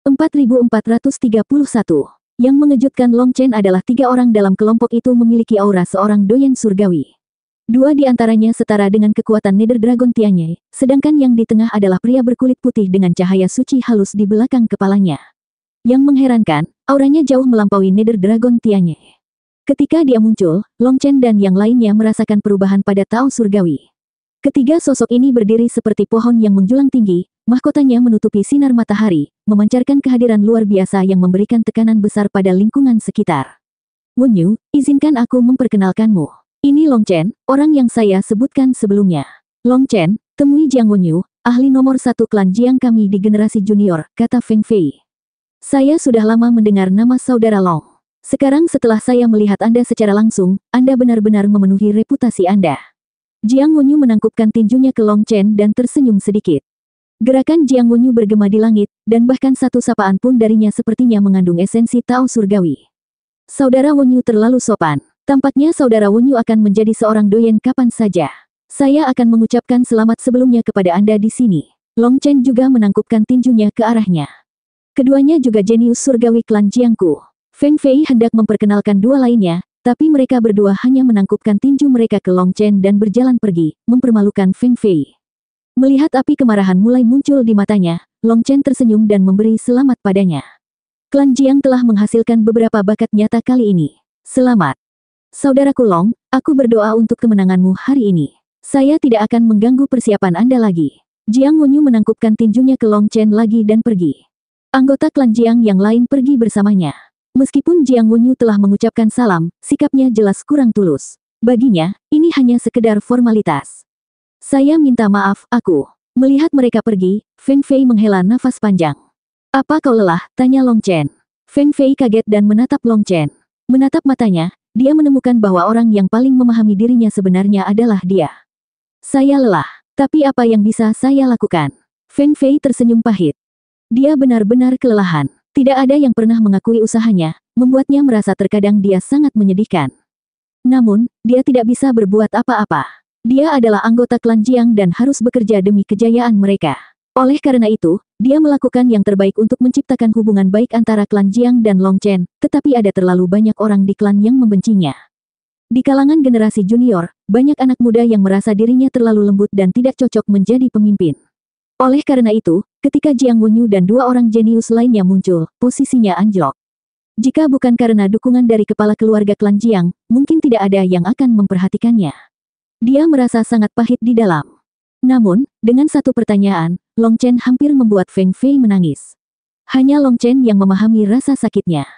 4431. Yang mengejutkan Long Chen adalah 3 orang dalam kelompok itu memiliki aura seorang doyen surgawi. 2 di antaranya setara dengan kekuatan Nether Dragon Tianye, sedangkan yang di tengah adalah pria berkulit putih dengan cahaya suci halus di belakang kepalanya. Yang mengherankan, auranya jauh melampaui Nether Dragon Tianye. Ketika dia muncul, Long Chen dan yang lainnya merasakan perubahan pada Tao surgawi. Ketiga sosok ini berdiri seperti pohon yang menjulang tinggi, mahkotanya menutupi sinar matahari, memancarkan kehadiran luar biasa yang memberikan tekanan besar pada lingkungan sekitar. Wenyu, izinkan aku memperkenalkanmu. Ini Long Chen, orang yang saya sebutkan sebelumnya. Long Chen, temui Jiang Wenyu, ahli nomor 1 klan Jiang kami di generasi junior, kata Feng Fei. Saya sudah lama mendengar nama saudara Long. Sekarang setelah saya melihat Anda secara langsung, Anda benar-benar memenuhi reputasi Anda. Jiang Wenyu menangkupkan tinjunya ke Long Chen dan tersenyum sedikit. Gerakan Jiang Wenyu bergema di langit, dan bahkan satu sapaan pun darinya sepertinya mengandung esensi Tao surgawi. Saudara Wenyu terlalu sopan. Tampaknya saudara Wenyu akan menjadi seorang doyen kapan saja. Saya akan mengucapkan selamat sebelumnya kepada Anda di sini. Long Chen juga menangkupkan tinjunya ke arahnya. Keduanya juga jenius surgawi klan Jiangku. Feng Fei hendak memperkenalkan 2 lainnya, tapi mereka berdua hanya menangkupkan tinju mereka ke Long Chen dan berjalan pergi, mempermalukan Feng Fei. Melihat api kemarahan mulai muncul di matanya, Long Chen tersenyum dan memberi selamat padanya. Klan Jiang telah menghasilkan beberapa bakat nyata kali ini. Selamat. Saudaraku Long, aku berdoa untuk kemenanganmu hari ini. Saya tidak akan mengganggu persiapan Anda lagi. Jiang Wenyu menangkupkan tinjunya ke Long Chen lagi dan pergi. Anggota klan Jiang yang lain pergi bersamanya. Meskipun Jiang Wenyu telah mengucapkan salam, sikapnya jelas kurang tulus. Baginya, ini hanya sekedar formalitas. Saya minta maaf, aku. Melihat mereka pergi, Feng Fei menghela nafas panjang. Apa kau lelah? Tanya Long Chen. Feng Fei kaget dan menatap Long Chen. Menatap matanya, dia menemukan bahwa orang yang paling memahami dirinya sebenarnya adalah dia. Saya lelah, tapi apa yang bisa saya lakukan? Feng Fei tersenyum pahit. Dia benar-benar kelelahan. Tidak ada yang pernah mengakui usahanya, membuatnya merasa terkadang dia sangat menyedihkan. Namun, dia tidak bisa berbuat apa-apa. Dia adalah anggota klan Jiang dan harus bekerja demi kejayaan mereka. Oleh karena itu, dia melakukan yang terbaik untuk menciptakan hubungan baik antara klan Jiang dan Long Chen, tetapi ada terlalu banyak orang di klan yang membencinya. Di kalangan generasi junior, banyak anak muda yang merasa dirinya terlalu lembut dan tidak cocok menjadi pemimpin. Oleh karena itu, ketika Jiang Wenyu dan 2 orang jenius lainnya muncul, posisinya anjlok. Jika bukan karena dukungan dari kepala keluarga klan Jiang, mungkin tidak ada yang akan memperhatikannya. Dia merasa sangat pahit di dalam. Namun, dengan satu pertanyaan, Long Chen hampir membuat Feng Fei menangis. Hanya Long Chen yang memahami rasa sakitnya.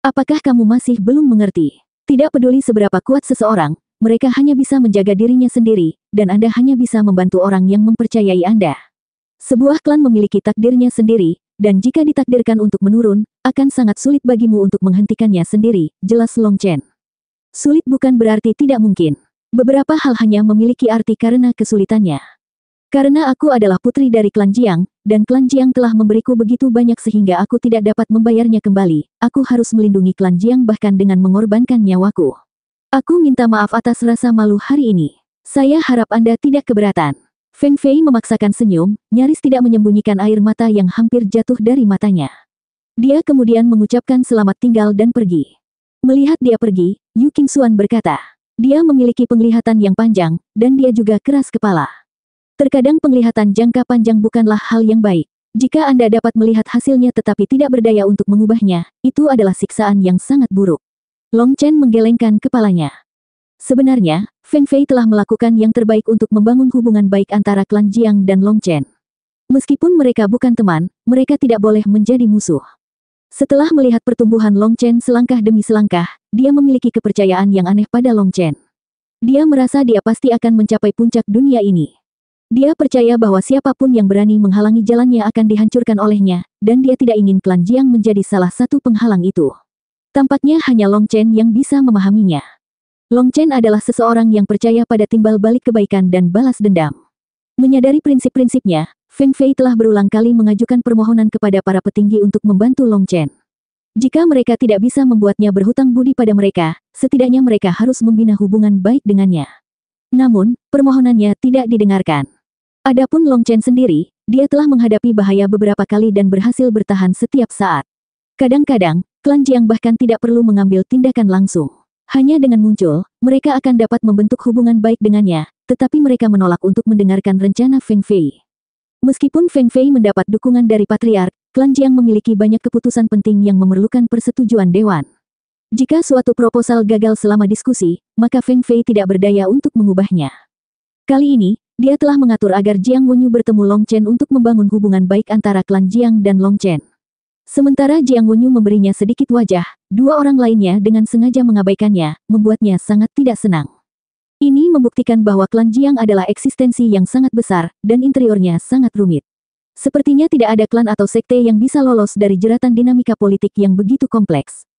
Apakah kamu masih belum mengerti? Tidak peduli seberapa kuat seseorang, mereka hanya bisa menjaga dirinya sendiri, dan Anda hanya bisa membantu orang yang mempercayai Anda. Sebuah klan memiliki takdirnya sendiri, dan jika ditakdirkan untuk menurun, akan sangat sulit bagimu untuk menghentikannya sendiri, jelas Long Chen. Sulit bukan berarti tidak mungkin. Beberapa hal hanya memiliki arti karena kesulitannya. Karena aku adalah putri dari klan Jiang, dan klan Jiang telah memberiku begitu banyak sehingga aku tidak dapat membayarnya kembali, aku harus melindungi klan Jiang bahkan dengan mengorbankan nyawaku. Aku minta maaf atas rasa malu hari ini. Saya harap Anda tidak keberatan. Feng Fei memaksakan senyum, nyaris tidak menyembunyikan air mata yang hampir jatuh dari matanya. Dia kemudian mengucapkan selamat tinggal dan pergi. Melihat dia pergi, Yu Qingxuan berkata, dia memiliki penglihatan yang panjang, dan dia juga keras kepala. Terkadang penglihatan jangka panjang bukanlah hal yang baik. Jika Anda dapat melihat hasilnya tetapi tidak berdaya untuk mengubahnya, itu adalah siksaan yang sangat buruk. Long Chen menggelengkan kepalanya. Sebenarnya, Feng Fei telah melakukan yang terbaik untuk membangun hubungan baik antara klan Jiang dan Long Chen. Meskipun mereka bukan teman, mereka tidak boleh menjadi musuh. Setelah melihat pertumbuhan Long Chen selangkah demi selangkah, dia memiliki kepercayaan yang aneh pada Long Chen. Dia merasa dia pasti akan mencapai puncak dunia ini. Dia percaya bahwa siapapun yang berani menghalangi jalannya akan dihancurkan olehnya, dan dia tidak ingin klan Jiang menjadi salah satu penghalang itu. Tampaknya hanya Long Chen yang bisa memahaminya. Long Chen adalah seseorang yang percaya pada timbal balik kebaikan dan balas dendam. Menyadari prinsip-prinsipnya, Feng Fei telah berulang kali mengajukan permohonan kepada para petinggi untuk membantu Long Chen. Jika mereka tidak bisa membuatnya berhutang budi pada mereka, setidaknya mereka harus membina hubungan baik dengannya. Namun, permohonannya tidak didengarkan. Adapun Long Chen sendiri, dia telah menghadapi bahaya beberapa kali dan berhasil bertahan setiap saat. Kadang-kadang, klan Jiang bahkan tidak perlu mengambil tindakan langsung. Hanya dengan muncul, mereka akan dapat membentuk hubungan baik dengannya, tetapi mereka menolak untuk mendengarkan rencana Feng Fei. Meskipun Feng Fei mendapat dukungan dari Patriark, klan Jiang memiliki banyak keputusan penting yang memerlukan persetujuan Dewan. Jika suatu proposal gagal selama diskusi, maka Feng Fei tidak berdaya untuk mengubahnya. Kali ini, dia telah mengatur agar Jiang Wenyu bertemu Long Chen untuk membangun hubungan baik antara klan Jiang dan Long Chen. Sementara Jiang Wenyu memberinya sedikit wajah, dua orang lainnya dengan sengaja mengabaikannya, membuatnya sangat tidak senang. Ini membuktikan bahwa klan Jiang adalah eksistensi yang sangat besar, dan interiornya sangat rumit. Sepertinya tidak ada klan atau sekte yang bisa lolos dari jeratan dinamika politik yang begitu kompleks.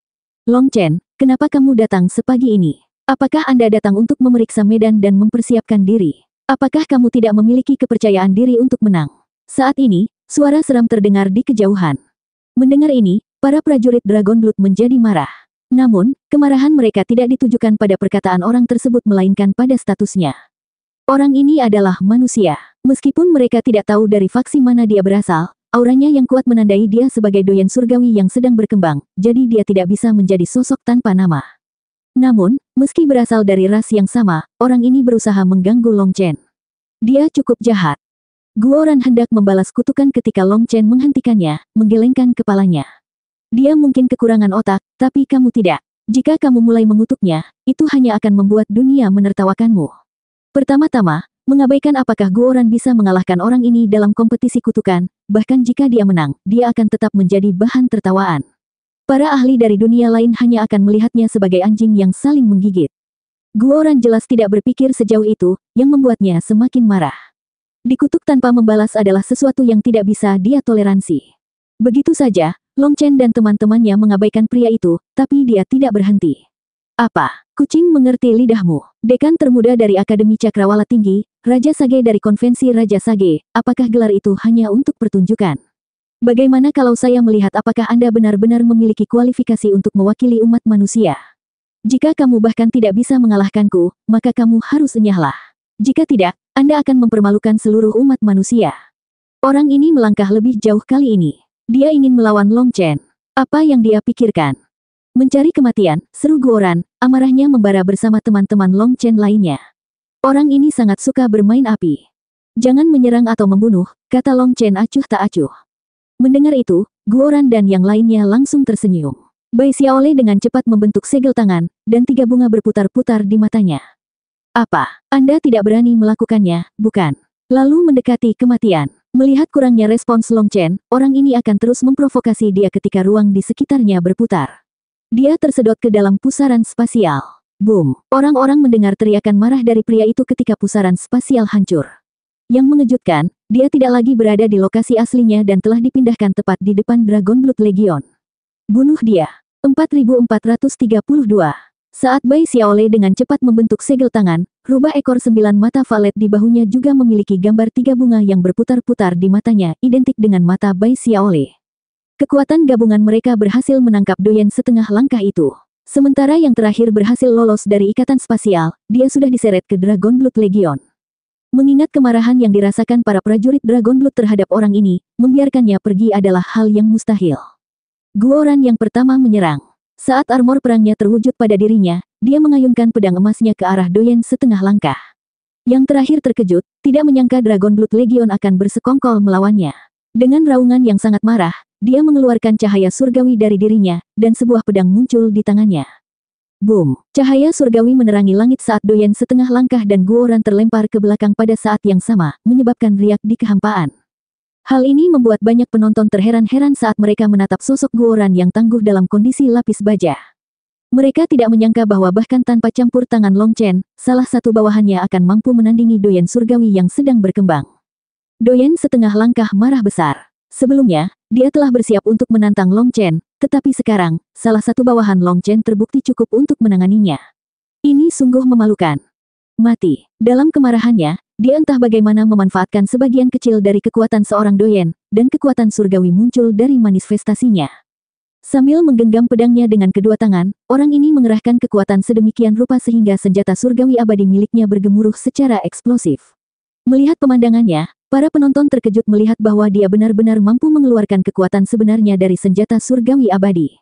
Long Chen, kenapa kamu datang sepagi ini? Apakah Anda datang untuk memeriksa medan dan mempersiapkan diri? Apakah kamu tidak memiliki kepercayaan diri untuk menang? Saat ini, suara seram terdengar di kejauhan. Mendengar ini, para prajurit Dragon Blood menjadi marah. Namun, kemarahan mereka tidak ditujukan pada perkataan orang tersebut melainkan pada statusnya. Orang ini adalah manusia. Meskipun mereka tidak tahu dari faksi mana dia berasal, auranya yang kuat menandai dia sebagai doyen surgawi yang sedang berkembang, jadi dia tidak bisa menjadi sosok tanpa nama. Namun, meski berasal dari ras yang sama, orang ini berusaha mengganggu Long Chen. Dia cukup jahat. Guoran hendak membalas kutukan ketika Long Chen menghentikannya, menggelengkan kepalanya. Dia mungkin kekurangan otak, tapi kamu tidak. Jika kamu mulai mengutuknya, itu hanya akan membuat dunia menertawakanmu. Pertama-tama, mengabaikan apakah Guoran bisa mengalahkan orang ini dalam kompetisi kutukan, bahkan jika dia menang, dia akan tetap menjadi bahan tertawaan. Para ahli dari dunia lain hanya akan melihatnya sebagai anjing yang saling menggigit. Guoran jelas tidak berpikir sejauh itu, yang membuatnya semakin marah. Dikutuk tanpa membalas adalah sesuatu yang tidak bisa dia toleransi. Begitu saja, Long Chen dan teman-temannya mengabaikan pria itu, tapi dia tidak berhenti. Apa? Kucing mengerti lidahmu. Dekan termuda dari Akademi Cakrawala Tinggi, Raja Sage dari Konvensi Raja Sage, apakah gelar itu hanya untuk pertunjukan? Bagaimana kalau saya melihat apakah Anda benar-benar memiliki kualifikasi untuk mewakili umat manusia? Jika kamu bahkan tidak bisa mengalahkanku, maka kamu harus enyahlah. Jika tidak, Anda akan mempermalukan seluruh umat manusia. Orang ini melangkah lebih jauh kali ini. Dia ingin melawan Long Chen. Apa yang dia pikirkan? Mencari kematian, seru Guoran, amarahnya membara bersama teman-teman Long Chen lainnya. Orang ini sangat suka bermain api. Jangan menyerang atau membunuh, kata Long Chen acuh tak acuh. Mendengar itu, Guoran dan yang lainnya langsung tersenyum. Bai Xiaolei dengan cepat membentuk segel tangan, dan 3 bunga berputar-putar di matanya. Apa? Anda tidak berani melakukannya, bukan? Lalu mendekati kematian. Melihat kurangnya respons Long Chen, orang ini akan terus memprovokasi dia ketika ruang di sekitarnya berputar. Dia tersedot ke dalam pusaran spasial. Boom! Orang-orang mendengar teriakan marah dari pria itu ketika pusaran spasial hancur. Yang mengejutkan, dia tidak lagi berada di lokasi aslinya dan telah dipindahkan tepat di depan Dragon Blood Legion. Bunuh dia. 4432. Saat Bai Xiaolei dengan cepat membentuk segel tangan, rubah ekor 9 mata valet di bahunya juga memiliki gambar 3 bunga yang berputar-putar di matanya, identik dengan mata Bai Xiaolei. Kekuatan gabungan mereka berhasil menangkap doyen setengah langkah itu. Sementara yang terakhir berhasil lolos dari ikatan spasial, dia sudah diseret ke Dragon Blood Legion. Mengingat kemarahan yang dirasakan para prajurit Dragon Blood terhadap orang ini, membiarkannya pergi adalah hal yang mustahil. Guoran yang pertama menyerang. Saat armor perangnya terwujud pada dirinya, dia mengayunkan pedang emasnya ke arah doyen setengah langkah. Yang terakhir terkejut, tidak menyangka Dragon Blood Legion akan bersekongkol melawannya. Dengan raungan yang sangat marah, dia mengeluarkan cahaya surgawi dari dirinya, dan sebuah pedang muncul di tangannya. Boom! Cahaya surgawi menerangi langit saat doyen setengah langkah dan Guoran terlempar ke belakang pada saat yang sama, menyebabkan riak di kehampaan. Hal ini membuat banyak penonton terheran-heran saat mereka menatap sosok Guoran yang tangguh dalam kondisi lapis baja. Mereka tidak menyangka bahwa bahkan tanpa campur tangan Long Chen, salah satu bawahannya akan mampu menandingi doyen surgawi yang sedang berkembang. Doyen setengah langkah marah besar. Sebelumnya, dia telah bersiap untuk menantang Long Chen, tetapi sekarang, salah satu bawahan Long Chen terbukti cukup untuk menanganinya. Ini sungguh memalukan. Mati. Dalam kemarahannya, dia entah bagaimana memanfaatkan sebagian kecil dari kekuatan seorang doyen, dan kekuatan surgawi muncul dari manifestasinya. Sambil menggenggam pedangnya dengan kedua tangan, orang ini mengerahkan kekuatan sedemikian rupa sehingga senjata surgawi abadi miliknya bergemuruh secara eksplosif. Melihat pemandangannya, para penonton terkejut melihat bahwa dia benar-benar mampu mengeluarkan kekuatan sebenarnya dari senjata surgawi abadi.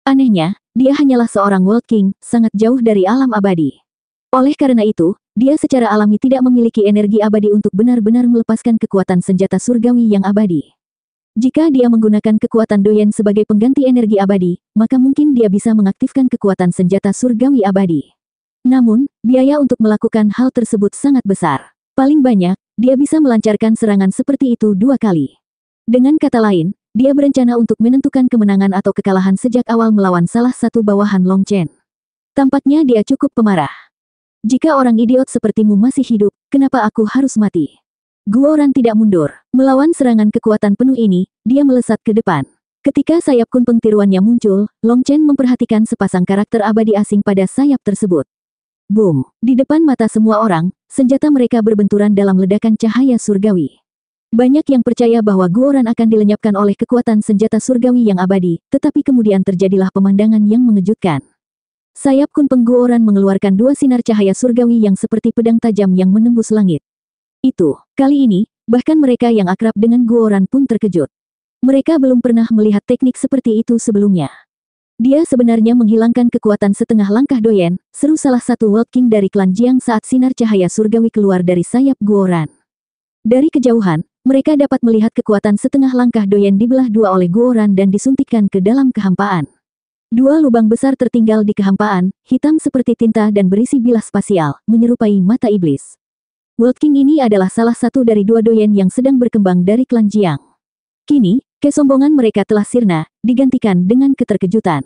Anehnya, dia hanyalah seorang World King, sangat jauh dari alam abadi. Oleh karena itu, dia secara alami tidak memiliki energi abadi untuk benar-benar melepaskan kekuatan senjata surgawi yang abadi. Jika dia menggunakan kekuatan Doyen sebagai pengganti energi abadi, maka mungkin dia bisa mengaktifkan kekuatan senjata surgawi abadi. Namun, biaya untuk melakukan hal tersebut sangat besar. Paling banyak, dia bisa melancarkan serangan seperti itu 2 kali. Dengan kata lain, dia berencana untuk menentukan kemenangan atau kekalahan sejak awal melawan salah satu bawahan Long Chen. Tampaknya dia cukup pemarah. Jika orang idiot sepertimu masih hidup, kenapa aku harus mati? Guoran tidak mundur. Melawan serangan kekuatan penuh ini, dia melesat ke depan. Ketika sayap kunpeng tiruannya muncul, Long Chen memperhatikan sepasang karakter abadi asing pada sayap tersebut. Boom! Di depan mata semua orang, senjata mereka berbenturan dalam ledakan cahaya surgawi. Banyak yang percaya bahwa Guoran akan dilenyapkan oleh kekuatan senjata surgawi yang abadi, tetapi kemudian terjadilah pemandangan yang mengejutkan. Sayap kunpeng Guoran mengeluarkan 2 sinar cahaya surgawi yang seperti pedang tajam yang menembus langit. Kali ini, bahkan mereka yang akrab dengan Guoran pun terkejut. Mereka belum pernah melihat teknik seperti itu sebelumnya. Dia sebenarnya menghilangkan kekuatan setengah langkah Doyen, seru salah satu World King dari klan Jiang saat sinar cahaya surgawi keluar dari sayap Guoran. Dari kejauhan, mereka dapat melihat kekuatan setengah langkah Doyen dibelah 2 oleh Guoran dan disuntikkan ke dalam kehampaan. 2 lubang besar tertinggal di kehampaan, hitam seperti tinta dan berisi bilah spasial, menyerupai mata iblis. World King ini adalah salah satu dari 2 Doyen yang sedang berkembang dari klan Jiang. Kini, kesombongan mereka telah sirna, digantikan dengan keterkejutan.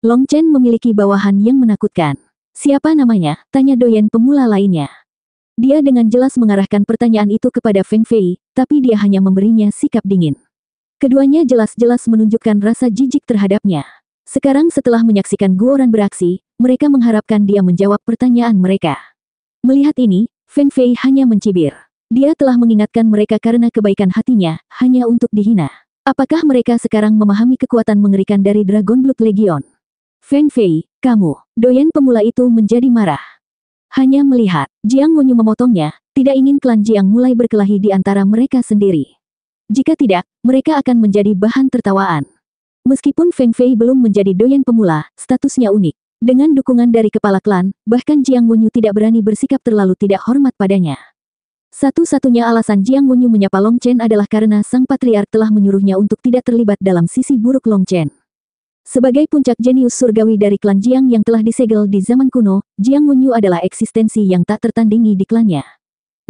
Long Chen memiliki bawahan yang menakutkan. Siapa namanya? Tanya Doyen pemula lainnya. Dia dengan jelas mengarahkan pertanyaan itu kepada Feng Fei, tapi dia hanya memberinya sikap dingin. Keduanya jelas-jelas menunjukkan rasa jijik terhadapnya. Sekarang setelah menyaksikan Guoran beraksi, mereka mengharapkan dia menjawab pertanyaan mereka. Melihat ini, Feng Fei hanya mencibir. Dia telah mengingatkan mereka karena kebaikan hatinya, hanya untuk dihina. Apakah mereka sekarang memahami kekuatan mengerikan dari Dragon Blood Legion? Feng Fei, kamu, Doyen pemula itu menjadi marah. Hanya melihat, Jiang Wenyu memotongnya, tidak ingin klan Jiang mulai berkelahi di antara mereka sendiri. Jika tidak, mereka akan menjadi bahan tertawaan. Meskipun Feng Fei belum menjadi Doyen pemula, statusnya unik. Dengan dukungan dari kepala klan, bahkan Jiang Wenyu tidak berani bersikap terlalu tidak hormat padanya. Satu-satunya alasan Jiang Wenyu menyapa Long Chen adalah karena sang patriark telah menyuruhnya untuk tidak terlibat dalam sisi buruk Long Chen. Sebagai puncak jenius surgawi dari klan Jiang yang telah disegel di zaman kuno, Jiang Wenyu adalah eksistensi yang tak tertandingi di klannya.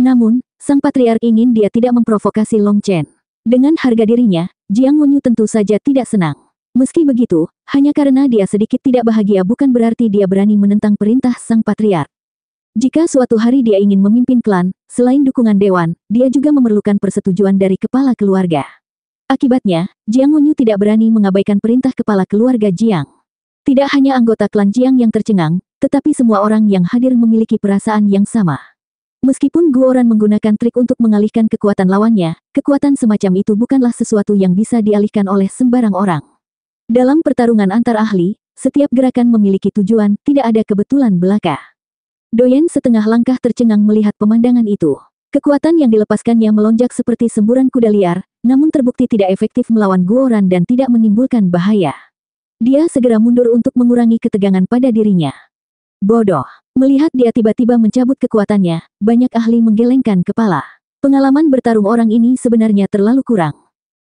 Namun, sang patriark ingin dia tidak memprovokasi Long Chen. Dengan harga dirinya, Jiang Wenyu tentu saja tidak senang. Meski begitu, hanya karena dia sedikit tidak bahagia bukan berarti dia berani menentang perintah sang patriark. Jika suatu hari dia ingin memimpin klan, selain dukungan dewan, dia juga memerlukan persetujuan dari kepala keluarga. Akibatnya, Jiang Wenyu tidak berani mengabaikan perintah kepala keluarga Jiang. Tidak hanya anggota klan Jiang yang tercengang, tetapi semua orang yang hadir memiliki perasaan yang sama. Meskipun Guoran menggunakan trik untuk mengalihkan kekuatan lawannya, kekuatan semacam itu bukanlah sesuatu yang bisa dialihkan oleh sembarang orang. Dalam pertarungan antar ahli, setiap gerakan memiliki tujuan, tidak ada kebetulan belaka. Doyen setengah langkah tercengang melihat pemandangan itu. Kekuatan yang dilepaskannya melonjak seperti semburan kuda liar, namun terbukti tidak efektif melawan Guoran dan tidak menimbulkan bahaya. Dia segera mundur untuk mengurangi ketegangan pada dirinya. Bodoh. Melihat dia tiba-tiba mencabut kekuatannya, banyak ahli menggelengkan kepala. Pengalaman bertarung orang ini sebenarnya terlalu kurang.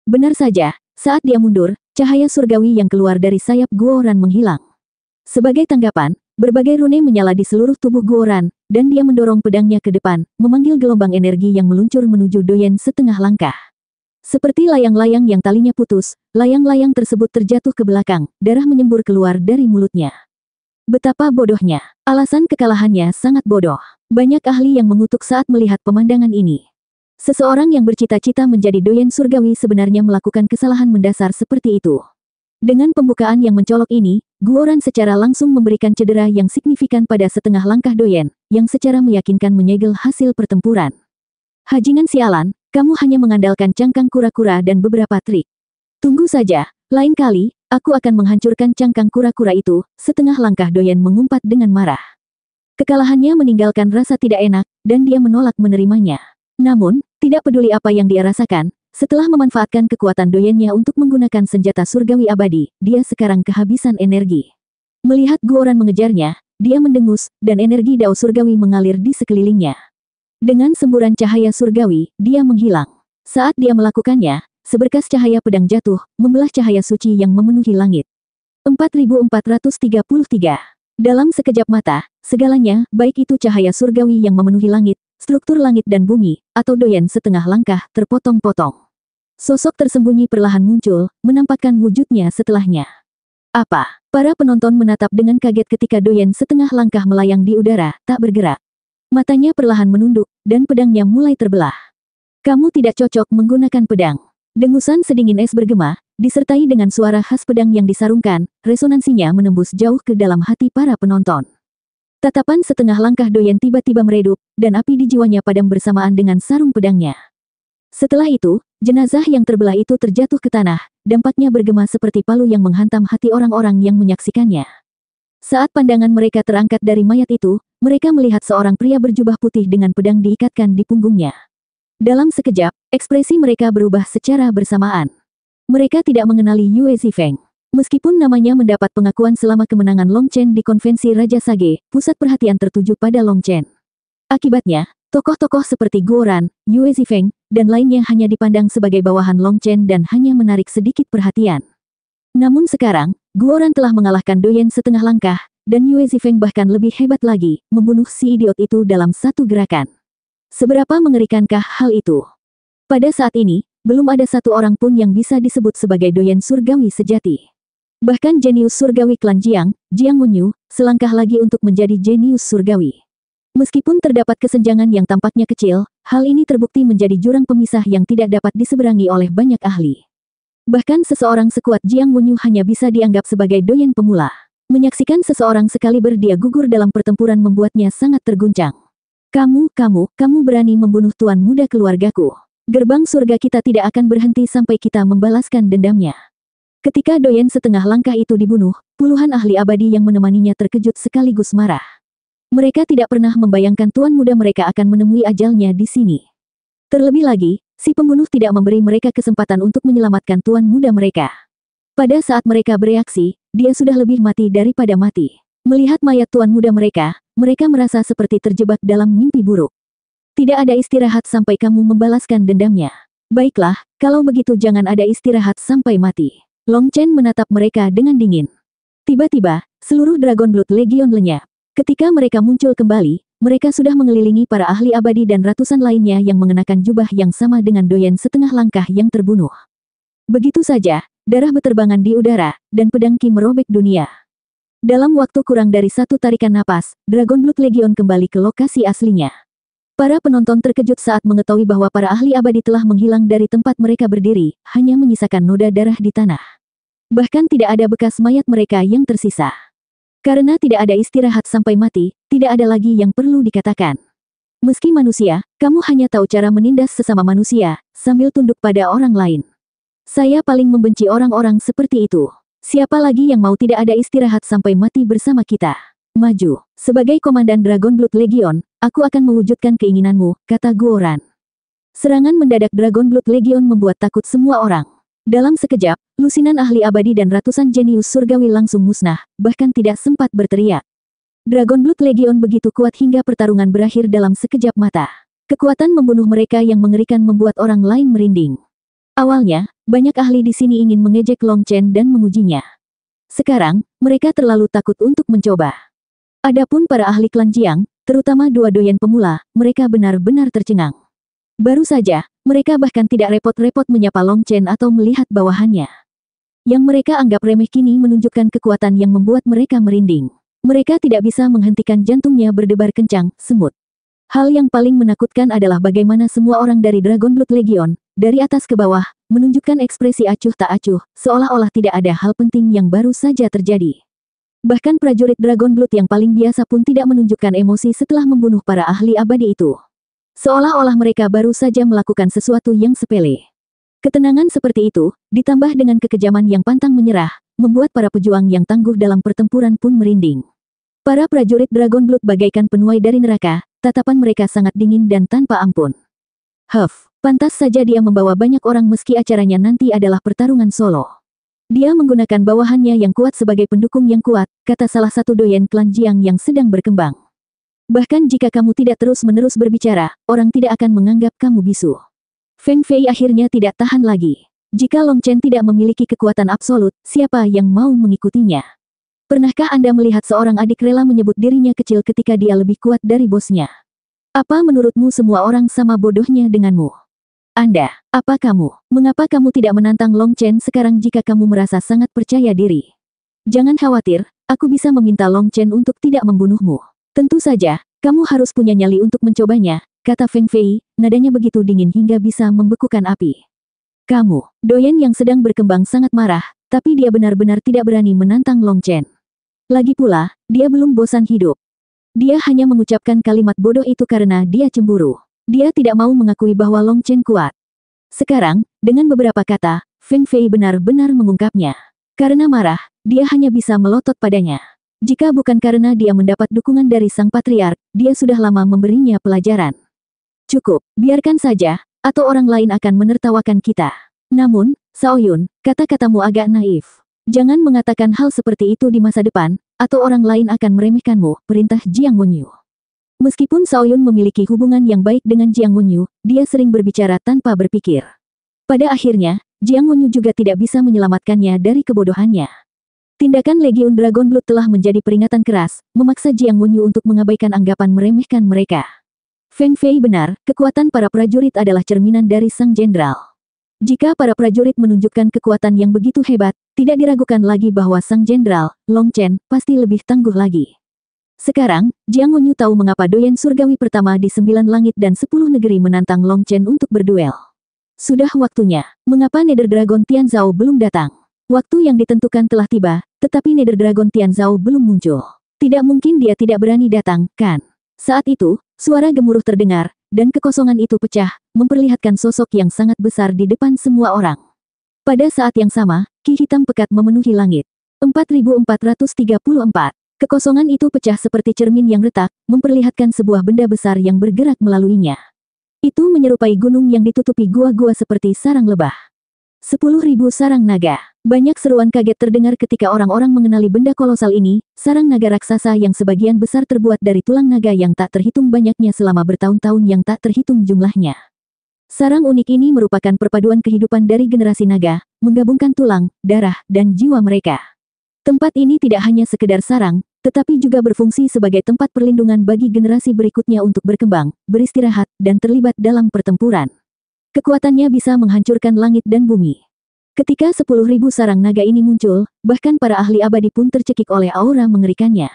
Benar saja, saat dia mundur, cahaya surgawi yang keluar dari sayap Guoran menghilang. Sebagai tanggapan, berbagai rune menyala di seluruh tubuh Guoran, dan dia mendorong pedangnya ke depan, memanggil gelombang energi yang meluncur menuju Doyen setengah langkah. Seperti layang-layang yang talinya putus, layang-layang tersebut terjatuh ke belakang, darah menyembur keluar dari mulutnya. Betapa bodohnya. Alasan kekalahannya sangat bodoh. Banyak ahli yang mengutuk saat melihat pemandangan ini. Seseorang yang bercita-cita menjadi Doyen surgawi sebenarnya melakukan kesalahan mendasar seperti itu. Dengan pembukaan yang mencolok ini, Guoran secara langsung memberikan cedera yang signifikan pada setengah langkah Doyen, yang secara meyakinkan menyegel hasil pertempuran. Hajingan sialan, kamu hanya mengandalkan cangkang kura-kura dan beberapa trik. Tunggu saja, lain kali, aku akan menghancurkan cangkang kura-kura itu. Setengah langkah Doyen mengumpat dengan marah. Kekalahannya meninggalkan rasa tidak enak, dan dia menolak menerimanya. Namun, tidak peduli apa yang dia rasakan, setelah memanfaatkan kekuatan doyennya untuk menggunakan senjata surgawi abadi, dia sekarang kehabisan energi. Melihat Guoran mengejarnya, dia mendengus, dan energi dao surgawi mengalir di sekelilingnya. Dengan semburan cahaya surgawi, dia menghilang. Saat dia melakukannya, seberkas cahaya pedang jatuh, membelah cahaya suci yang memenuhi langit. 4433. Dalam sekejap mata, segalanya, baik itu cahaya surgawi yang memenuhi langit, struktur langit dan bumi, atau doyen setengah langkah, terpotong-potong. Sosok tersembunyi perlahan muncul, menampakkan wujudnya setelahnya. Apa? Para penonton menatap dengan kaget ketika doyen setengah langkah melayang di udara, tak bergerak. Matanya perlahan menunduk, dan pedangnya mulai terbelah. Kamu tidak cocok menggunakan pedang. Dengusan sedingin es bergema, disertai dengan suara khas pedang yang disarungkan, resonansinya menembus jauh ke dalam hati para penonton. Tatapan setengah langkah doyen tiba-tiba meredup, dan api di jiwanya padam bersamaan dengan sarung pedangnya. Setelah itu, jenazah yang terbelah itu terjatuh ke tanah, dampaknya bergema seperti palu yang menghantam hati orang-orang yang menyaksikannya. Saat pandangan mereka terangkat dari mayat itu, mereka melihat seorang pria berjubah putih dengan pedang diikatkan di punggungnya. Dalam sekejap, ekspresi mereka berubah secara bersamaan. Mereka tidak mengenali Yue Zifeng. Meskipun namanya mendapat pengakuan selama kemenangan Long Chen di konvensi Raja Sage, pusat perhatian tertuju pada Long Chen. Akibatnya, tokoh-tokoh seperti Guoran, Yue Zifeng, dan lainnya hanya dipandang sebagai bawahan Long Chen dan hanya menarik sedikit perhatian. Namun sekarang, Guoran telah mengalahkan doyen setengah langkah, dan Yue Zifeng bahkan lebih hebat lagi, membunuh si idiot itu dalam satu gerakan. Seberapa mengerikankah hal itu? Pada saat ini, belum ada satu orang pun yang bisa disebut sebagai doyen surgawi sejati. Bahkan jenius surgawi klan Jiang, Jiang Wenyu, selangkah lagi untuk menjadi jenius surgawi. Meskipun terdapat kesenjangan yang tampaknya kecil, hal ini terbukti menjadi jurang pemisah yang tidak dapat diseberangi oleh banyak ahli. Bahkan seseorang sekuat Jiang Wenyu hanya bisa dianggap sebagai doyen pemula. Menyaksikan seseorang sekaliber dia gugur dalam pertempuran membuatnya sangat terguncang. Kamu berani membunuh tuan muda keluargaku. Gerbang surga kita tidak akan berhenti sampai kita membalaskan dendamnya. Ketika doyen setengah langkah itu dibunuh, puluhan ahli abadi yang menemaninya terkejut sekaligus marah. Mereka tidak pernah membayangkan tuan muda mereka akan menemui ajalnya di sini. Terlebih lagi, si pembunuh tidak memberi mereka kesempatan untuk menyelamatkan tuan muda mereka. Pada saat mereka bereaksi, dia sudah lebih mati daripada mati. Melihat mayat tuan muda mereka merasa seperti terjebak dalam mimpi buruk. Tidak ada istirahat sampai kamu membalaskan dendamnya. Baiklah, kalau begitu jangan ada istirahat sampai mati. Long Chen menatap mereka dengan dingin. Tiba-tiba, seluruh Dragon Blood Legion lenyap. Ketika mereka muncul kembali, mereka sudah mengelilingi para ahli abadi dan ratusan lainnya yang mengenakan jubah yang sama dengan doyen setengah langkah yang terbunuh. Begitu saja, darah beterbangan di udara, dan pedang Qi merobek dunia. Dalam waktu kurang dari satu tarikan napas, Dragon Blood Legion kembali ke lokasi aslinya. Para penonton terkejut saat mengetahui bahwa para ahli abadi telah menghilang dari tempat mereka berdiri, hanya menyisakan noda darah di tanah. Bahkan tidak ada bekas mayat mereka yang tersisa. Karena tidak ada istirahat sampai mati, tidak ada lagi yang perlu dikatakan. Meski manusia, kamu hanya tahu cara menindas sesama manusia, sambil tunduk pada orang lain. Saya paling membenci orang-orang seperti itu. Siapa lagi yang mau tidak ada istirahat sampai mati bersama kita? Maju. Sebagai komandan Dragon Blood Legion, aku akan mewujudkan keinginanmu, kata Guoran. Serangan mendadak Dragon Blood Legion membuat takut semua orang. Dalam sekejap, lusinan ahli abadi dan ratusan jenius surgawi langsung musnah, bahkan tidak sempat berteriak. Dragon Blood Legion begitu kuat hingga pertarungan berakhir dalam sekejap mata. Kekuatan membunuh mereka yang mengerikan membuat orang lain merinding. Awalnya, banyak ahli di sini ingin mengejek Long Chen dan mengujinya. Sekarang, mereka terlalu takut untuk mencoba. Adapun para ahli klan Jiang, terutama dua doyen pemula, mereka benar-benar tercengang. Baru saja, mereka bahkan tidak repot-repot menyapa Long Chen atau melihat bawahannya. Yang mereka anggap remeh kini menunjukkan kekuatan yang membuat mereka merinding. Mereka tidak bisa menghentikan jantungnya berdebar kencang, semut. Hal yang paling menakutkan adalah bagaimana semua orang dari Dragon Blood Legion, dari atas ke bawah, menunjukkan ekspresi acuh tak acuh, seolah-olah tidak ada hal penting yang baru saja terjadi. Bahkan prajurit Dragon Blood yang paling biasa pun tidak menunjukkan emosi setelah membunuh para ahli abadi itu. Seolah-olah mereka baru saja melakukan sesuatu yang sepele. Ketenangan seperti itu, ditambah dengan kekejaman yang pantang menyerah, membuat para pejuang yang tangguh dalam pertempuran pun merinding. Para prajurit Dragon Blood bagaikan penuai dari neraka, tatapan mereka sangat dingin dan tanpa ampun. Pantas saja dia membawa banyak orang meski acaranya nanti adalah pertarungan solo. Dia menggunakan bawahannya yang kuat sebagai pendukung yang kuat, kata salah satu doyen klan Jiang yang sedang berkembang. Bahkan jika kamu tidak terus-menerus berbicara, orang tidak akan menganggap kamu bisu. Feng Fei akhirnya tidak tahan lagi. Jika Long Chen tidak memiliki kekuatan absolut, siapa yang mau mengikutinya? Pernahkah Anda melihat seorang adik rela menyebut dirinya kecil ketika dia lebih kuat dari bosnya? Apa menurutmu semua orang sama bodohnya denganmu? Apa kamu? Mengapa kamu tidak menantang Long Chen sekarang jika kamu merasa sangat percaya diri? Jangan khawatir, aku bisa meminta Long Chen untuk tidak membunuhmu. Tentu saja, kamu harus punya nyali untuk mencobanya, kata Feng Fei, nadanya begitu dingin hingga bisa membekukan api. Kamu, doyen yang sedang berkembang sangat marah, tapi dia benar-benar tidak berani menantang Long Chen. Lagi pula, dia belum bosan hidup. Dia hanya mengucapkan kalimat bodoh itu karena dia cemburu. Dia tidak mau mengakui bahwa Long Chen kuat. Sekarang, dengan beberapa kata, Feng Fei benar-benar mengungkapnya. Karena marah, dia hanya bisa melotot padanya. Jika bukan karena dia mendapat dukungan dari sang patriark, dia sudah lama memberinya pelajaran. Cukup, biarkan saja, atau orang lain akan menertawakan kita. Namun, Shaoyun, kata-katamu agak naif. Jangan mengatakan hal seperti itu di masa depan, atau orang lain akan meremehkanmu, perintah Jiang Wenyu. Meskipun Shaoyun memiliki hubungan yang baik dengan Jiang Wenyu, dia sering berbicara tanpa berpikir. Pada akhirnya, Jiang Wenyu juga tidak bisa menyelamatkannya dari kebodohannya. Tindakan Legiun Dragon Blood telah menjadi peringatan keras, memaksa Jiang Wenyu untuk mengabaikan anggapan meremehkan mereka. Feng Fei benar, kekuatan para prajurit adalah cerminan dari sang jenderal. Jika para prajurit menunjukkan kekuatan yang begitu hebat, tidak diragukan lagi bahwa sang jenderal, Long Chen, pasti lebih tangguh lagi. Sekarang, Jiang Wenyu tahu mengapa doyen surgawi pertama di 9 langit dan 10 negeri menantang Long Chen untuk berduel. Sudah waktunya. Mengapa Nether Dragon Tianzhao belum datang? Waktu yang ditentukan telah tiba, tetapi Nether Dragon Tianzhao belum muncul. Tidak mungkin dia tidak berani datang, kan? Saat itu, suara gemuruh terdengar, dan kekosongan itu pecah, memperlihatkan sosok yang sangat besar di depan semua orang. Pada saat yang sama, ki hitam pekat memenuhi langit. 4434. Kekosongan itu pecah seperti cermin yang retak, memperlihatkan sebuah benda besar yang bergerak melaluinya. Itu menyerupai gunung yang ditutupi gua-gua seperti sarang lebah. 10.000 sarang naga. Banyak seruan kaget terdengar ketika orang-orang mengenali benda kolosal ini, sarang naga raksasa yang sebagian besar terbuat dari tulang naga yang tak terhitung banyaknya selama bertahun-tahun yang tak terhitung jumlahnya. Sarang unik ini merupakan perpaduan kehidupan dari generasi naga, menggabungkan tulang, darah, dan jiwa mereka. Tempat ini tidak hanya sekedar sarang, tetapi juga berfungsi sebagai tempat perlindungan bagi generasi berikutnya untuk berkembang, beristirahat, dan terlibat dalam pertempuran. Kekuatannya bisa menghancurkan langit dan bumi. Ketika 10.000 sarang naga ini muncul, bahkan para ahli abadi pun tercekik oleh aura mengerikannya.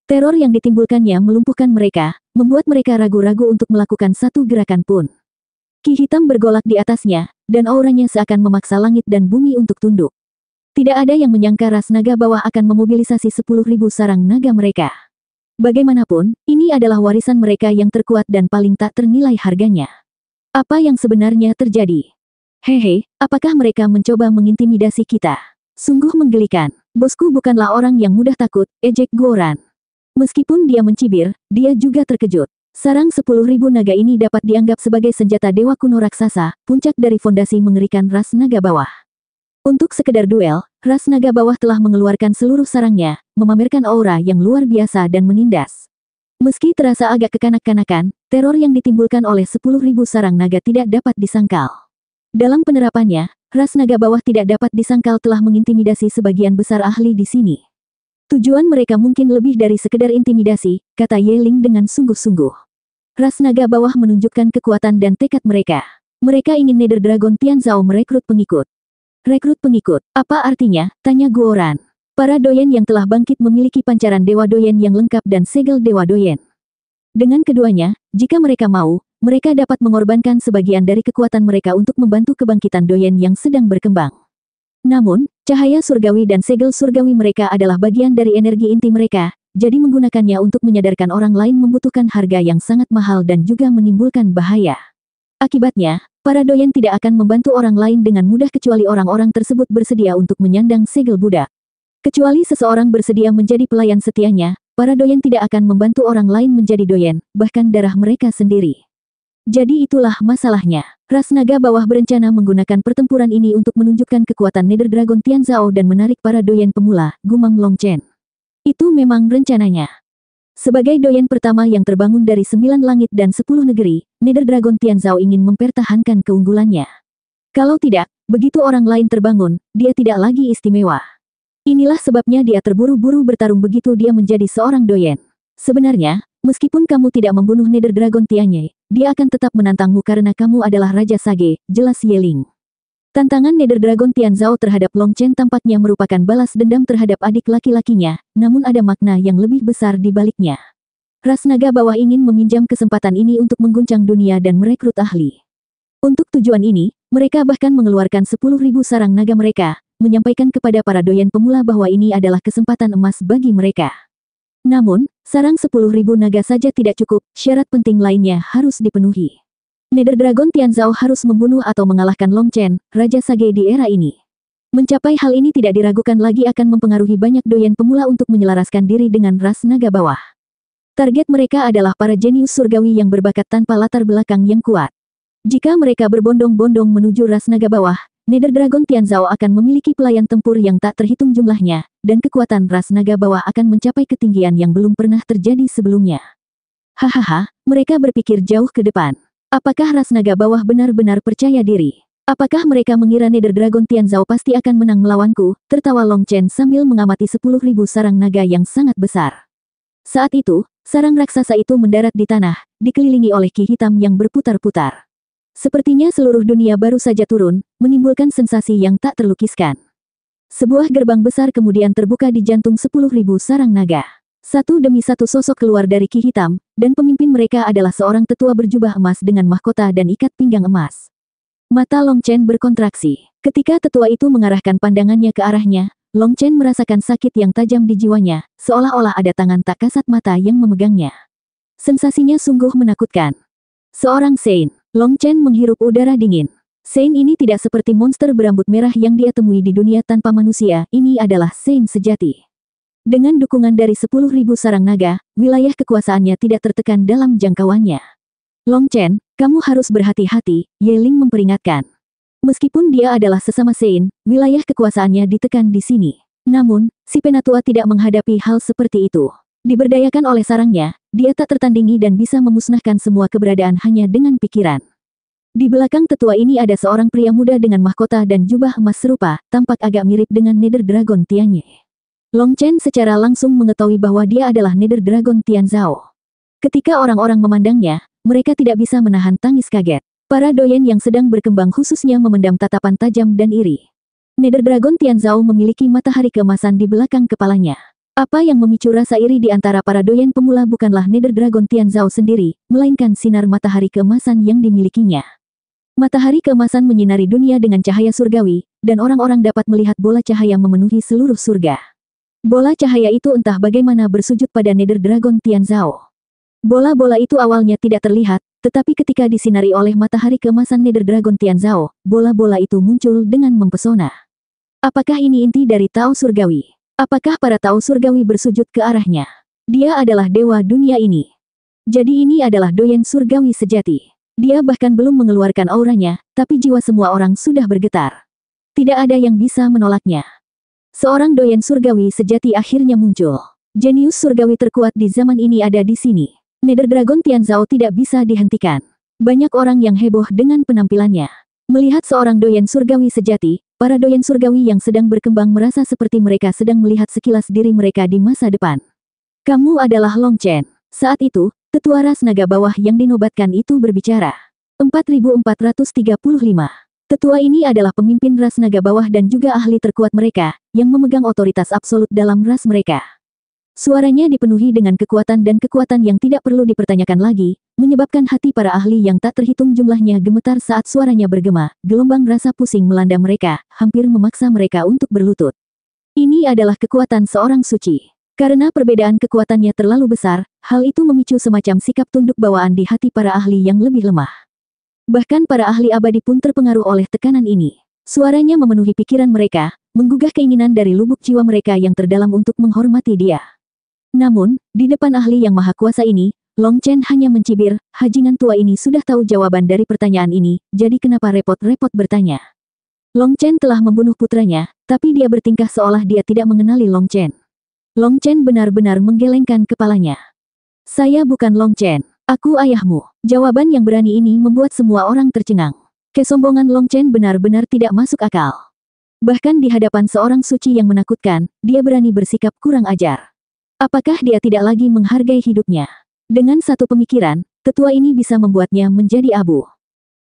Teror yang ditimbulkannya melumpuhkan mereka, membuat mereka ragu-ragu untuk melakukan satu gerakan pun. Ki hitam bergolak di atasnya, dan auranya seakan memaksa langit dan bumi untuk tunduk. Tidak ada yang menyangka ras naga bawah akan memobilisasi 10.000 sarang naga mereka. Bagaimanapun, ini adalah warisan mereka yang terkuat dan paling tak ternilai harganya. Apa yang sebenarnya terjadi? Hehe, apakah mereka mencoba mengintimidasi kita? Sungguh menggelikan. Bosku bukanlah orang yang mudah takut, ejek Guoran. Meskipun dia mencibir, dia juga terkejut. Sarang 10.000 naga ini dapat dianggap sebagai senjata dewa kuno raksasa, puncak dari fondasi mengerikan ras naga bawah. Untuk sekedar duel, ras naga bawah telah mengeluarkan seluruh sarangnya, memamerkan aura yang luar biasa dan menindas. Meski terasa agak kekanak-kanakan, teror yang ditimbulkan oleh 10.000 sarang naga tidak dapat disangkal. Dalam penerapannya, ras naga bawah tidak dapat disangkal telah mengintimidasi sebagian besar ahli di sini. Tujuan mereka mungkin lebih dari sekedar intimidasi, kata Ye Ling dengan sungguh-sungguh. Ras naga bawah menunjukkan kekuatan dan tekad mereka. Mereka ingin Nether Dragon Tianzhao merekrut pengikut. Rekrut pengikut, apa artinya? Tanya Guoran. Para doyen yang telah bangkit memiliki pancaran dewa doyen yang lengkap dan segel dewa doyen. Dengan keduanya, jika mereka mau, mereka dapat mengorbankan sebagian dari kekuatan mereka untuk membantu kebangkitan doyen yang sedang berkembang. Namun, cahaya surgawi dan segel surgawi mereka adalah bagian dari energi inti mereka, jadi menggunakannya untuk menyadarkan orang lain membutuhkan harga yang sangat mahal dan juga menimbulkan bahaya. Akibatnya, para doyen tidak akan membantu orang lain dengan mudah kecuali orang-orang tersebut bersedia untuk menyandang segel budak. Kecuali seseorang bersedia menjadi pelayan setianya, para doyen tidak akan membantu orang lain menjadi doyen, bahkan darah mereka sendiri. Jadi itulah masalahnya. Ras naga bawah berencana menggunakan pertempuran ini untuk menunjukkan kekuatan Nether Dragon Tianzhao dan menarik para doyen pemula, gumam Long Chen. Itu memang rencananya. Sebagai doyen pertama yang terbangun dari 9 langit dan 10 negeri, Nether Dragon Tianzhao ingin mempertahankan keunggulannya. Kalau tidak, begitu orang lain terbangun, dia tidak lagi istimewa. Inilah sebabnya dia terburu-buru bertarung begitu dia menjadi seorang doyen. Sebenarnya, meskipun kamu tidak membunuh Nether Dragon Tianyi, dia akan tetap menantangmu karena kamu adalah Raja Sage, jelas Yeling. Tantangan Nether Dragon Tianzhao terhadap Long Chen tampaknya merupakan balas dendam terhadap adik laki-lakinya, namun ada makna yang lebih besar di baliknya. Ras naga bawah ingin meminjam kesempatan ini untuk mengguncang dunia dan merekrut ahli. Untuk tujuan ini, mereka bahkan mengeluarkan 10.000 sarang naga mereka, menyampaikan kepada para doyen pemula bahwa ini adalah kesempatan emas bagi mereka. Namun, sarang 10.000 naga saja tidak cukup, syarat penting lainnya harus dipenuhi. Nether Dragon Tianzhao harus membunuh atau mengalahkan Long Chen, Raja Sage di era ini. Mencapai hal ini tidak diragukan lagi akan mempengaruhi banyak doyen pemula untuk menyelaraskan diri dengan ras naga bawah. Target mereka adalah para jenius surgawi yang berbakat tanpa latar belakang yang kuat. Jika mereka berbondong-bondong menuju ras naga bawah, Nether Dragon Tianzhao akan memiliki pelayan tempur yang tak terhitung jumlahnya, dan kekuatan ras naga bawah akan mencapai ketinggian yang belum pernah terjadi sebelumnya. Hahaha, mereka berpikir jauh ke depan. Apakah ras naga bawah benar-benar percaya diri? Apakah mereka mengira Nether Dragon Tianzhao pasti akan menang melawanku? Tertawa Long Chen sambil mengamati 10.000 sarang naga yang sangat besar. Saat itu, sarang raksasa itu mendarat di tanah, dikelilingi oleh ki hitam yang berputar-putar. Sepertinya seluruh dunia baru saja turun, menimbulkan sensasi yang tak terlukiskan. Sebuah gerbang besar kemudian terbuka di jantung 10.000 sarang naga. Satu demi satu sosok keluar dari ki hitam, dan pemimpin mereka adalah seorang tetua berjubah emas dengan mahkota dan ikat pinggang emas. Mata Long Chen berkontraksi. Ketika tetua itu mengarahkan pandangannya ke arahnya, Long Chen merasakan sakit yang tajam di jiwanya, seolah-olah ada tangan tak kasat mata yang memegangnya. Sensasinya sungguh menakutkan. Seorang Saint. Long Chen menghirup udara dingin. Saint ini tidak seperti monster berambut merah yang dia temui di dunia tanpa manusia, ini adalah Saint sejati. Dengan dukungan dari 10.000 sarang naga, wilayah kekuasaannya tidak tertekan dalam jangkauannya. Long Chen, kamu harus berhati-hati, Yeling memperingatkan. Meskipun dia adalah sesama Saint, wilayah kekuasaannya ditekan di sini. Namun, si penatua tidak menghadapi hal seperti itu. Diberdayakan oleh sarangnya, dia tak tertandingi dan bisa memusnahkan semua keberadaan hanya dengan pikiran. Di belakang tetua ini ada seorang pria muda dengan mahkota dan jubah emas serupa, tampak agak mirip dengan Nether Dragon Tianyi. Long Chen secara langsung mengetahui bahwa dia adalah Nether Dragon Tianzhao. Ketika orang-orang memandangnya, mereka tidak bisa menahan tangis kaget. Para doyen yang sedang berkembang khususnya memendam tatapan tajam dan iri. Nether Dragon Tianzhao memiliki matahari keemasan di belakang kepalanya. Apa yang memicu rasa iri di antara para doyen pemula bukanlah Nether Dragon Tianzhao sendiri, melainkan sinar matahari keemasan yang dimilikinya. Matahari keemasan menyinari dunia dengan cahaya surgawi, dan orang-orang dapat melihat bola cahaya memenuhi seluruh surga. Bola cahaya itu entah bagaimana bersujud pada Nether Dragon Tianzhao. Bola-bola itu awalnya tidak terlihat, tetapi ketika disinari oleh matahari keemasan Nether Dragon Tianzhao, bola-bola itu muncul dengan mempesona. Apakah ini inti dari Tao Surgawi? Apakah para Tao Surgawi bersujud ke arahnya? Dia adalah dewa dunia ini. Jadi ini adalah doyen surgawi sejati. Dia bahkan belum mengeluarkan auranya, tapi jiwa semua orang sudah bergetar. Tidak ada yang bisa menolaknya. Seorang doyen surgawi sejati akhirnya muncul. Jenius surgawi terkuat di zaman ini ada di sini. Nether Dragon Tianzhao tidak bisa dihentikan. Banyak orang yang heboh dengan penampilannya. Melihat seorang doyen surgawi sejati, para doyen surgawi yang sedang berkembang merasa seperti mereka sedang melihat sekilas diri mereka di masa depan. Kamu adalah Long Chen. Saat itu, tetua ras naga bawah yang dinobatkan itu berbicara. 4435. Tetua ini adalah pemimpin ras naga bawah dan juga ahli terkuat mereka, yang memegang otoritas absolut dalam ras mereka. Suaranya dipenuhi dengan kekuatan dan kekuatan yang tidak perlu dipertanyakan lagi, menyebabkan hati para ahli yang tak terhitung jumlahnya gemetar saat suaranya bergema, gelombang rasa pusing melanda mereka, hampir memaksa mereka untuk berlutut. Ini adalah kekuatan seorang suci. Karena perbedaan kekuatannya terlalu besar, hal itu memicu semacam sikap tunduk bawaan di hati para ahli yang lebih lemah. Bahkan para ahli abadi pun terpengaruh oleh tekanan ini. Suaranya memenuhi pikiran mereka, menggugah keinginan dari lubuk jiwa mereka yang terdalam untuk menghormati dia. Namun, di depan ahli yang maha kuasa ini, Long Chen hanya mencibir, bajingan tua ini sudah tahu jawaban dari pertanyaan ini, jadi kenapa repot-repot bertanya. Long Chen telah membunuh putranya, tapi dia bertingkah seolah dia tidak mengenali Long Chen. Long Chen benar-benar menggelengkan kepalanya. Saya bukan Long Chen, aku ayahmu. Jawaban yang berani ini membuat semua orang tercengang. Kesombongan Long Chen benar-benar tidak masuk akal. Bahkan di hadapan seorang suci yang menakutkan, dia berani bersikap kurang ajar. Apakah dia tidak lagi menghargai hidupnya? Dengan satu pemikiran, tetua ini bisa membuatnya menjadi abu.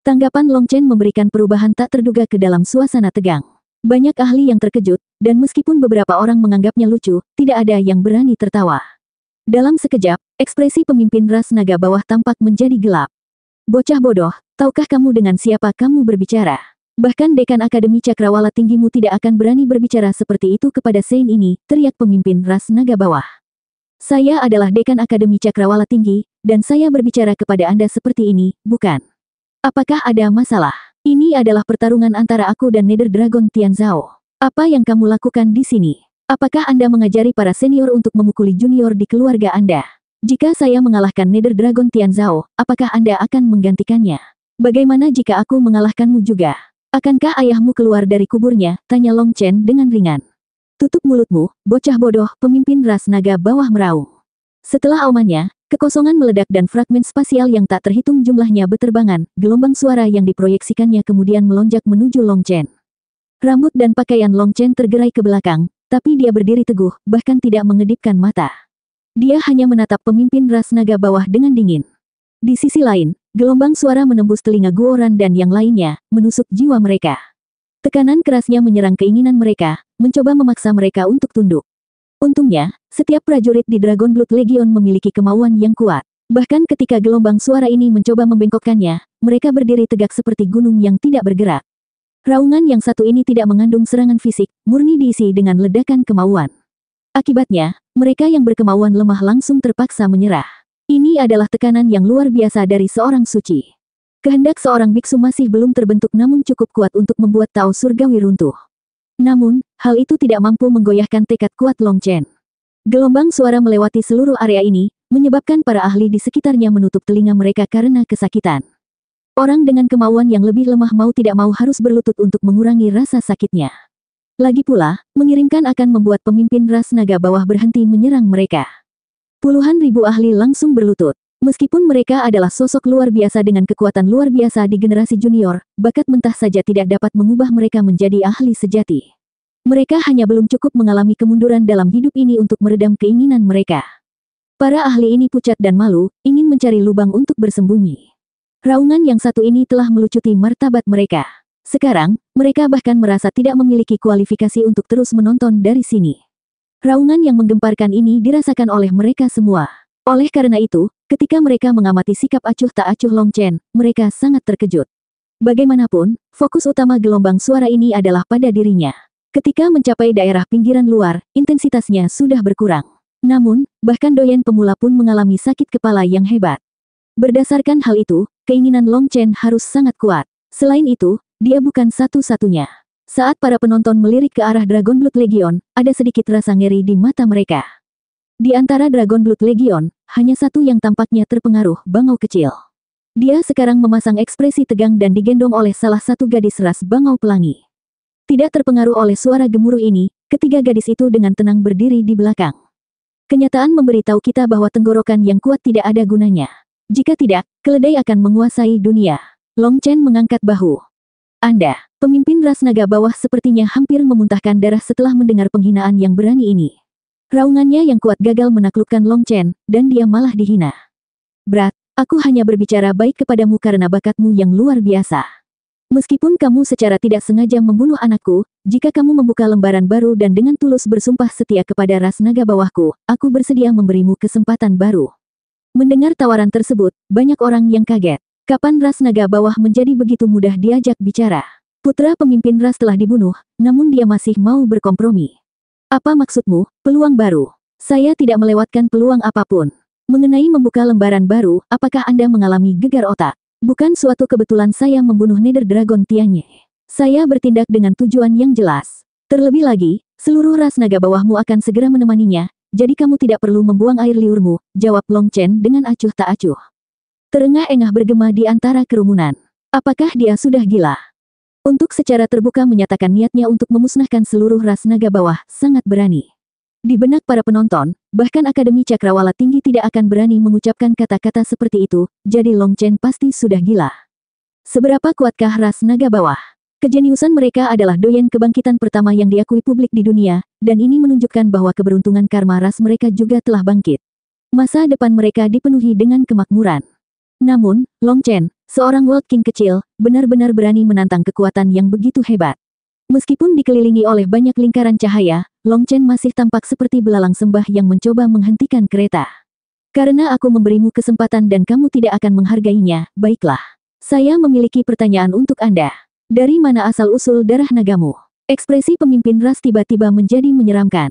Tanggapan Long Chen memberikan perubahan tak terduga ke dalam suasana tegang. Banyak ahli yang terkejut, dan meskipun beberapa orang menganggapnya lucu, tidak ada yang berani tertawa. Dalam sekejap, ekspresi pemimpin ras naga bawah tampak menjadi gelap. Bocah bodoh, tahukah kamu dengan siapa kamu berbicara? Bahkan dekan Akademi Cakrawala tinggimu tidak akan berani berbicara seperti itu kepada Sein ini, teriak pemimpin ras naga bawah. Saya adalah dekan Akademi Cakrawala Tinggi, dan saya berbicara kepada Anda seperti ini, bukan? Apakah ada masalah? Ini adalah pertarungan antara aku dan Nether Dragon Tian Zhao. Apa yang kamu lakukan di sini? Apakah Anda mengajari para senior untuk memukuli junior di keluarga Anda? Jika saya mengalahkan Nether Dragon Tian Zhao, apakah Anda akan menggantikannya? Bagaimana jika aku mengalahkanmu juga? Akankah ayahmu keluar dari kuburnya? Tanya Long Chen dengan ringan. Tutup mulutmu, bocah bodoh, pemimpin ras naga bawah meraung. Setelah aumannya, kekosongan meledak dan fragmen spasial yang tak terhitung jumlahnya beterbangan, gelombang suara yang diproyeksikannya kemudian melonjak menuju Long Chen. Rambut dan pakaian Long Chen tergerai ke belakang, tapi dia berdiri teguh, bahkan tidak mengedipkan mata. Dia hanya menatap pemimpin ras naga bawah dengan dingin. Di sisi lain, gelombang suara menembus telinga Guoran dan yang lainnya, menusuk jiwa mereka. Tekanan kerasnya menyerang keinginan mereka, mencoba memaksa mereka untuk tunduk. Untungnya, setiap prajurit di Dragon Blood Legion memiliki kemauan yang kuat. Bahkan ketika gelombang suara ini mencoba membengkokkannya, mereka berdiri tegak seperti gunung yang tidak bergerak. Raungan yang satu ini tidak mengandung serangan fisik, murni diisi dengan ledakan kemauan. Akibatnya, mereka yang berkemauan lemah langsung terpaksa menyerah. Ini adalah tekanan yang luar biasa dari seorang suci. Kehendak seorang biksu masih belum terbentuk namun cukup kuat untuk membuat Tao Surgawi runtuh. Namun, hal itu tidak mampu menggoyahkan tekad kuat Long Chen. Gelombang suara melewati seluruh area ini, menyebabkan para ahli di sekitarnya menutup telinga mereka karena kesakitan. Orang dengan kemauan yang lebih lemah mau tidak mau harus berlutut untuk mengurangi rasa sakitnya. Lagi pula, mengirimkan akan membuat pemimpin ras naga bawah berhenti menyerang mereka. Puluhan ribu ahli langsung berlutut. Meskipun mereka adalah sosok luar biasa dengan kekuatan luar biasa di generasi junior, bakat mentah saja tidak dapat mengubah mereka menjadi ahli sejati. Mereka hanya belum cukup mengalami kemunduran dalam hidup ini untuk meredam keinginan mereka. Para ahli ini pucat dan malu, ingin mencari lubang untuk bersembunyi. Raungan yang satu ini telah melucuti martabat mereka. Sekarang, mereka bahkan merasa tidak memiliki kualifikasi untuk terus menonton dari sini. Raungan yang menggemparkan ini dirasakan oleh mereka semua. Oleh karena itu, ketika mereka mengamati sikap acuh tak acuh Long Chen, mereka sangat terkejut. Bagaimanapun, fokus utama gelombang suara ini adalah pada dirinya. Ketika mencapai daerah pinggiran luar, intensitasnya sudah berkurang. Namun, bahkan doyen pemula pun mengalami sakit kepala yang hebat. Berdasarkan hal itu, keinginan Long Chen harus sangat kuat. Selain itu, dia bukan satu-satunya. Saat para penonton melirik ke arah Dragon Blood Legion, ada sedikit rasa ngeri di mata mereka. Di antara Dragon Blood Legion, hanya satu yang tampaknya terpengaruh, bangau kecil. Dia sekarang memasang ekspresi tegang dan digendong oleh salah satu gadis ras bangau pelangi. Tidak terpengaruh oleh suara gemuruh ini, ketiga gadis itu dengan tenang berdiri di belakang. Kenyataan memberitahu kita bahwa tenggorokan yang kuat tidak ada gunanya. Jika tidak, keledai akan menguasai dunia. Long Chen mengangkat bahu. Anda, pemimpin ras naga bawah sepertinya hampir memuntahkan darah setelah mendengar penghinaan yang berani ini. Raungannya yang kuat gagal menaklukkan Long Chen, dan dia malah dihina. Brat, aku hanya berbicara baik kepadamu karena bakatmu yang luar biasa. Meskipun kamu secara tidak sengaja membunuh anakku, jika kamu membuka lembaran baru dan dengan tulus bersumpah setia kepada ras naga bawahku, aku bersedia memberimu kesempatan baru. Mendengar tawaran tersebut, banyak orang yang kaget. Kapan ras naga bawah menjadi begitu mudah diajak bicara? Putra pemimpin ras telah dibunuh, namun dia masih mau berkompromi. Apa maksudmu, peluang baru? Saya tidak melewatkan peluang apapun. Mengenai membuka lembaran baru, apakah Anda mengalami gegar otak? Bukan suatu kebetulan saya membunuh Nether Dragon Tianye. Saya bertindak dengan tujuan yang jelas. Terlebih lagi, seluruh ras naga bawahmu akan segera menemaninya, jadi kamu tidak perlu membuang air liurmu, jawab Long Chen dengan acuh tak acuh. Terengah-engah bergema di antara kerumunan. Apakah dia sudah gila? Untuk secara terbuka menyatakan niatnya untuk memusnahkan seluruh ras naga bawah, sangat berani. Di benak para penonton, bahkan Akademi Cakrawala Tinggi tidak akan berani mengucapkan kata-kata seperti itu, jadi Long Chen pasti sudah gila. Seberapa kuatkah ras naga bawah? Kejeniusan mereka adalah doyen kebangkitan pertama yang diakui publik di dunia, dan ini menunjukkan bahwa keberuntungan karma ras mereka juga telah bangkit. Masa depan mereka dipenuhi dengan kemakmuran. Namun, Long Chen, seorang World King kecil, benar-benar berani menantang kekuatan yang begitu hebat. Meskipun dikelilingi oleh banyak lingkaran cahaya, Long Chen masih tampak seperti belalang sembah yang mencoba menghentikan kereta. Karena aku memberimu kesempatan dan kamu tidak akan menghargainya, baiklah. Saya memiliki pertanyaan untuk Anda. Dari mana asal-usul darah nagamu? Ekspresi pemimpin ras tiba-tiba menjadi menyeramkan.